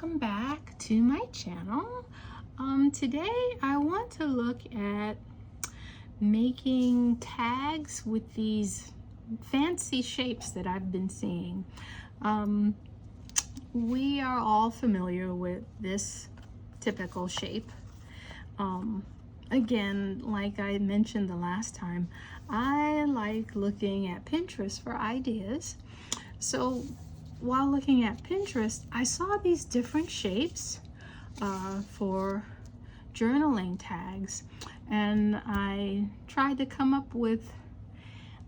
welcome back to my channel. Today I want to look at making tags with these fancy shapes that I've been seeing. We are all familiar with this typical shape. Again, like I mentioned the last time, I like looking at Pinterest for ideas. So while looking at Pinterest, I saw these different shapes for journaling tags, and I tried to come up with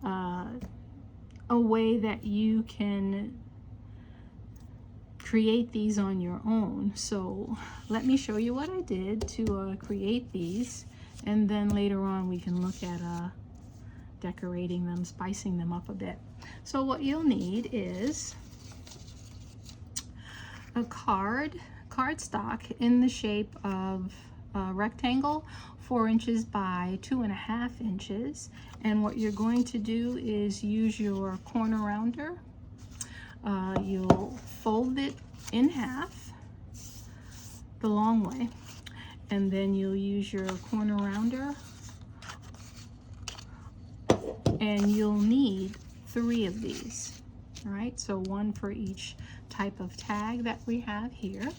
a way that you can create these on your own. So let me show you what I did to create these, and then later on we can look at decorating them, spicing them up a bit. So what you'll need is a cardstock in the shape of a rectangle, 4 inches by 2.5 inches. And what you're going to do is use your corner rounder. You'll fold it in half the long way, and then you'll use your corner rounder, and you'll need 3 of these. All right, so 1 for each type of tag that we have here.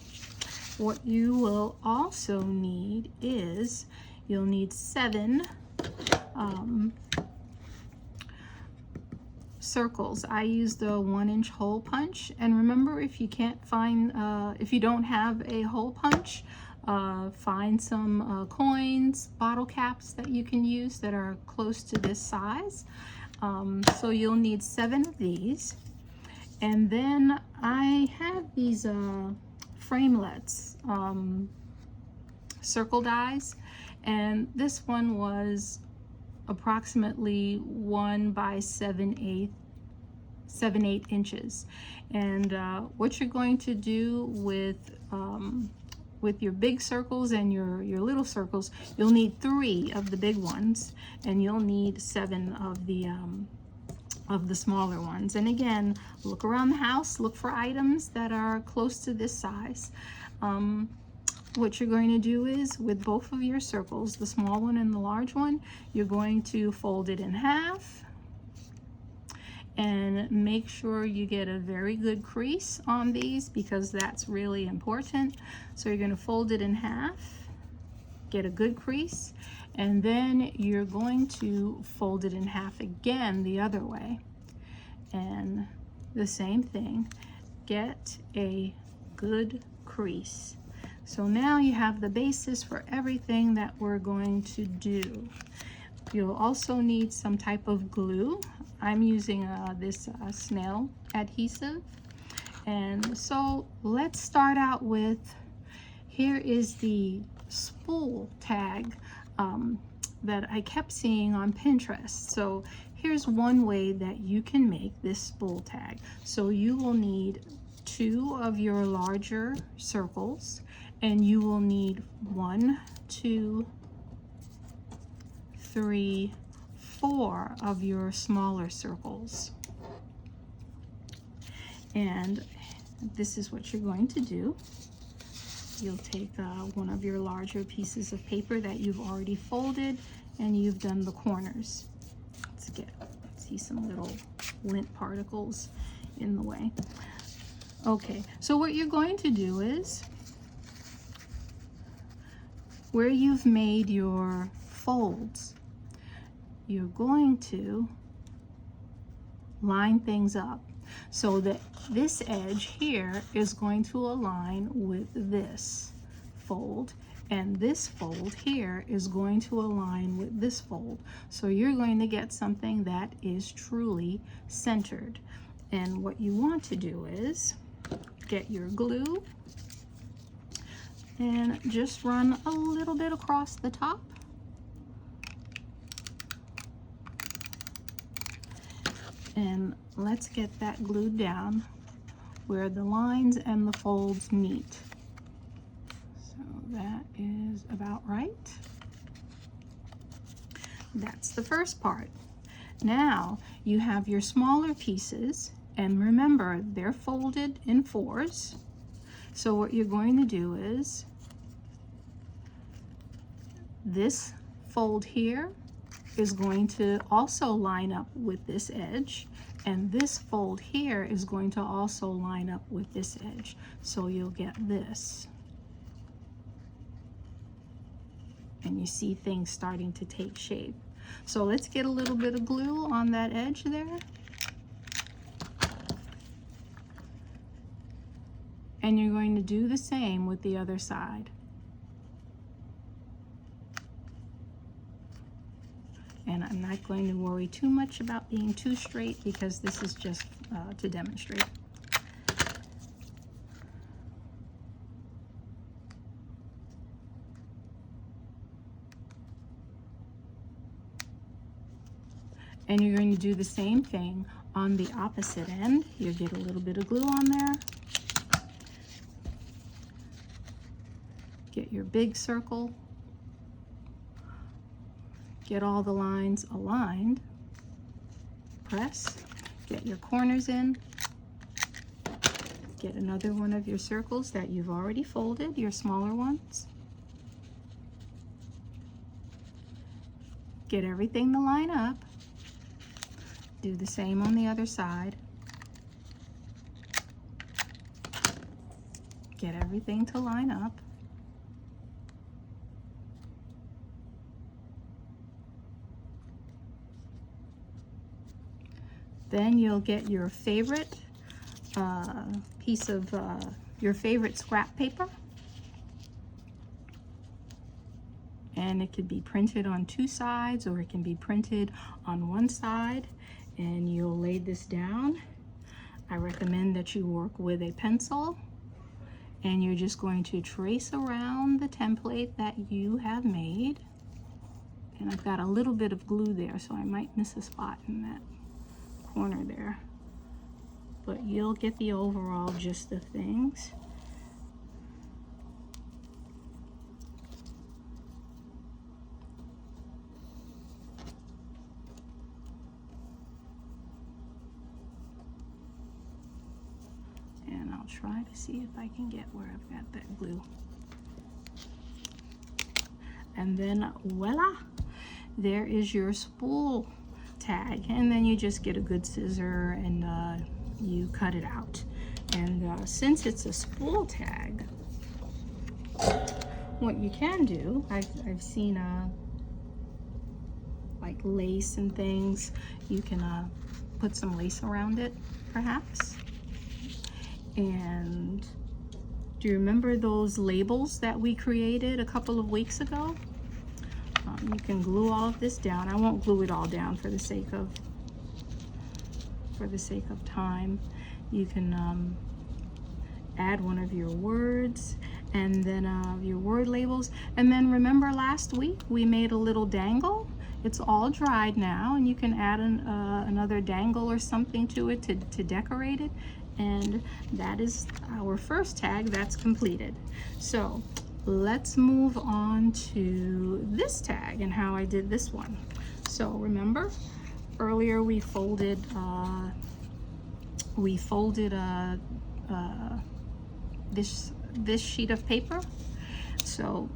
What you will also need is you'll need 7 circles. I use the 1-inch hole punch, and remember, if you can't find, if you don't have a hole punch, find some coins, bottle caps that you can use that are close to this size. So you'll need 7 of these. And then I have these framelets, circle dies, and this one was approximately 1 by 7/8 inches. And what you're going to do with your big circles and your little circles, you'll need 3 of the big ones, and you'll need 7 of the smaller ones. And again, look around the house, look for items that are close to this size. What you're going to do is, with both of your circles, the small one and the large one, you're going to fold it in half and make sure you get a very good crease on these, because that's really important. So you're going to fold it in half, get a good crease, and then you're going to fold it in half again the other way, and the same thing, get a good crease. So now you have the basis for everything that we're going to do. You'll also need some type of glue. I'm using this snail adhesive. And so let's start out with, here is the spool tag that I kept seeing on Pinterest. So here's one way that you can make this spool tag. So you will need 2 of your larger circles, and you will need 1, 2, 3, 4 of your smaller circles. And this is what you're going to do. You'll take one of your larger pieces of paper that you've already folded, and you've done the corners. Let's see some little lint particles in the way. Okay, so what you're going to do is, where you've made your folds, you're going to line things up so that this edge here is going to align with this fold, and this fold here is going to align with this fold. So you're going to get something that is truly centered. And what you want to do is get your glue and just run a little bit across the top. And let's get that glued down where the lines and the folds meet. So that is about right. That's the first part. Now you have your smaller pieces, and remember, they're folded in 4s. So what you're going to do is this fold here is going to also line up with this edge, and this fold here is going to also line up with this edge. So you'll get this. And you see things starting to take shape. So let's get a little bit of glue on that edge there. And you're going to do the same with the other side. And I'm not going to worry too much about being too straight because this is just to demonstrate. And you're going to do the same thing on the opposite end. You get a little bit of glue on there. Get your big circle. Get all the lines aligned. Press. Get your corners in. Get another one of your circles that you've already folded, your smaller ones. Get everything to line up. Do the same on the other side. Get everything to line up. Then you'll get your favorite piece of your favorite scrap paper. And it could be printed on two sides or it can be printed on one side. And you'll lay this down. I recommend that you work with a pencil. And you're just going to trace around the template that you have made. And I've got a little bit of glue there, so I might miss a spot in that corner there, but you'll get the overall gist of things. And I'll try to see if I can get where I've got that glue. And then voila, there is your spool tag. And then you just get a good scissor and you cut it out. And since it's a spool tag, what you can do, I've seen like lace and things, you can put some lace around it perhaps. And do you remember those labels that we created a couple of weeks ago? You can glue all of this down. I won't glue it all down for the sake of time. You can add one of your words and then your word labels. And then remember last week we made a little dangle. It's all dried now, and you can add another dangle or something to it to decorate it. And that is our first tag that's completed. So let's move on to this tag and how I did this one. So remember earlier we folded this sheet of paper. So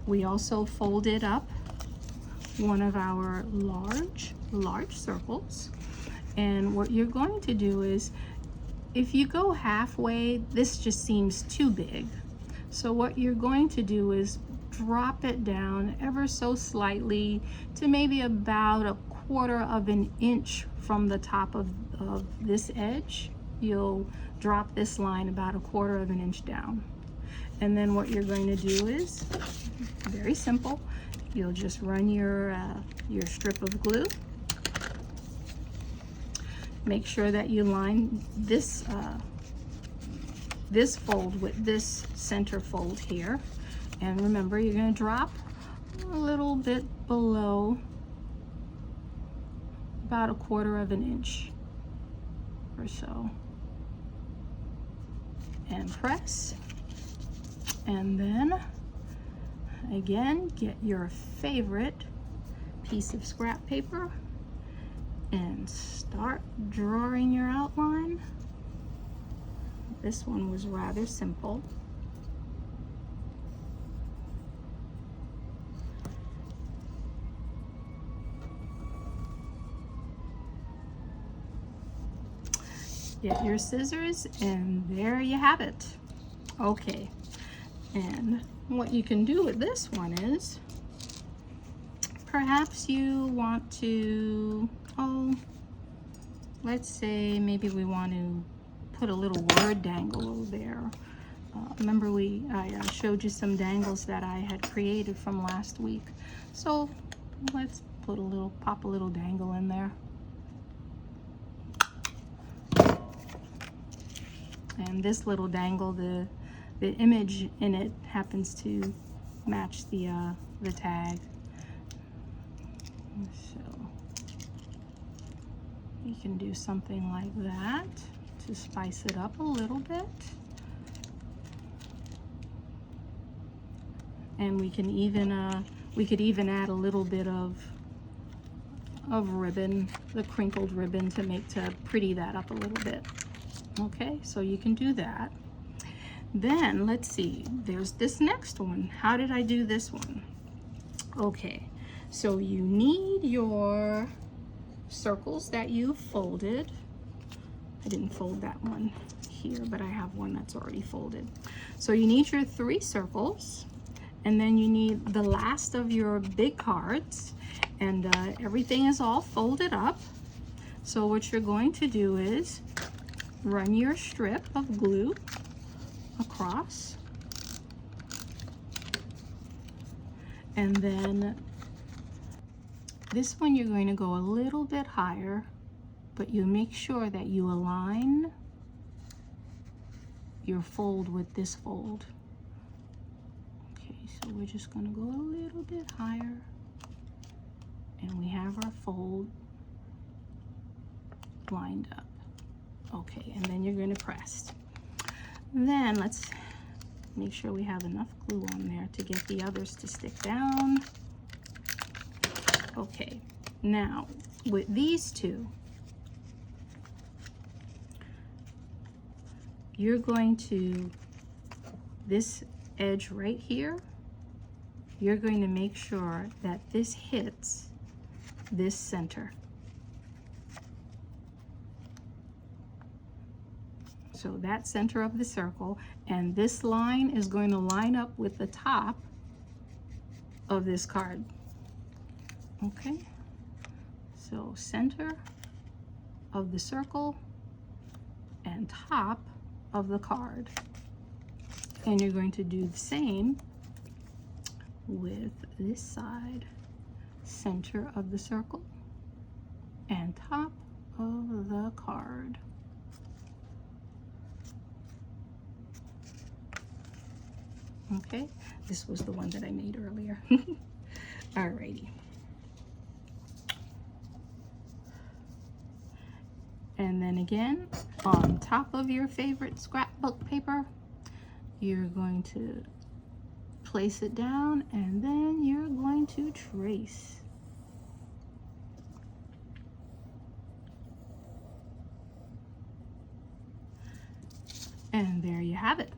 we also folded up one of our large circles. And what you're going to do is, if you go halfway, this just seems too big. So what you're going to do is drop it down ever so slightly to maybe about 1/4 of an inch from the top of this edge. You'll drop this line about 1/4 of an inch down. And then what you're going to do is, very simple, you'll just run your strip of glue. Make sure that you line this fold with this center fold here. And remember, you're going to drop a little bit below about 1/4 of an inch or so. And press. And then again, get your favorite piece of scrap paper and start drawing your outline. This one was rather simple. get your scissors, and there you have it. Okay, and what you can do with this one is, perhaps you want to, let's say maybe we want to put a little word dangle over there. Remember I showed you some dangles that I had created from last week. So let's pop a little dangle in there. And this little dangle, the image in it happens to match the tag. So you can do something like that to spice it up a little bit. And we can even we could even add a little bit of ribbon, the crinkled ribbon, to pretty that up a little bit. Okay, so you can do that. Then let's see, there's this next one. How did I do this one? Okay, so you need your circles that you folded. I didn't fold that one here, but I have one that's already folded. So you need your 3 circles, and then you need the last of your big cards, and everything is all folded up. So what you're going to do is run your strip of glue across, and then this one you're going to go a little bit higher, but you make sure that you align your fold with this fold. Okay, so we're just going to go a little bit higher, and we have our fold lined up. Okay, and then you're going to press. Then let's make sure we have enough glue on there to get the others to stick down. Okay, now with these two, you're going to, this edge right here, you're going to make sure that this hits this center. So that center of the circle, and this line is going to line up with the top of this card. Okay, so center of the circle and top of the card. And you're going to do the same with this side, center of the circle and top of the card. Okay, this was the one that I made earlier. Alrighty. And then again, on top of your favorite scrapbook paper, you're going to place it down, and then you're going to trace. And there you have it.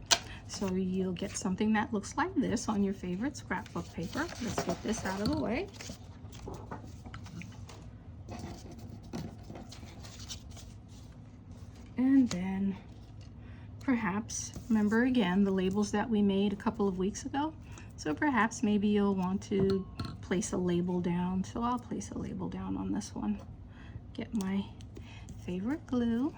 So you'll get something that looks like this on your favorite scrapbook paper. Let's get this out of the way. And then perhaps, remember again the labels that we made a couple of weeks ago? So perhaps maybe you'll want to place a label down. So I'll place a label down on this one. Get my favorite glue.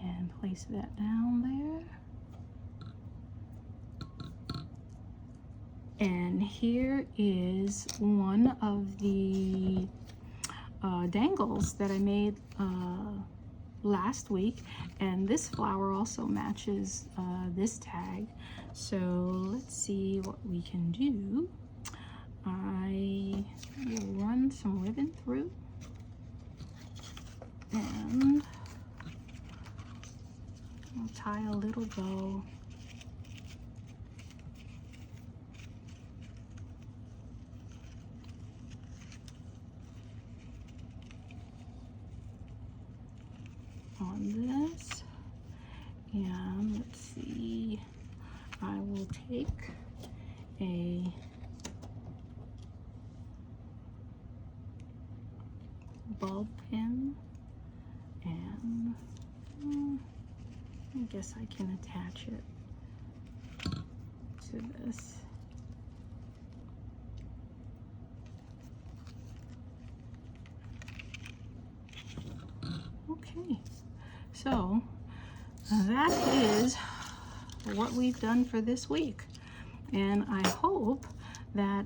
And place that down there. And here is one of the dangles that I made last week, and this flower also matches this tag. So let's see what we can do. I will run some ribbon through, and I'll tie a little bow. On this, and let's see, take a bulb pin and I guess I can attach it to this. Okay, so that is what we've done for this week, and I hope that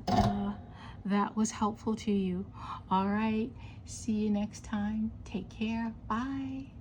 that was helpful to you. All right, see you next time. Take care. Bye.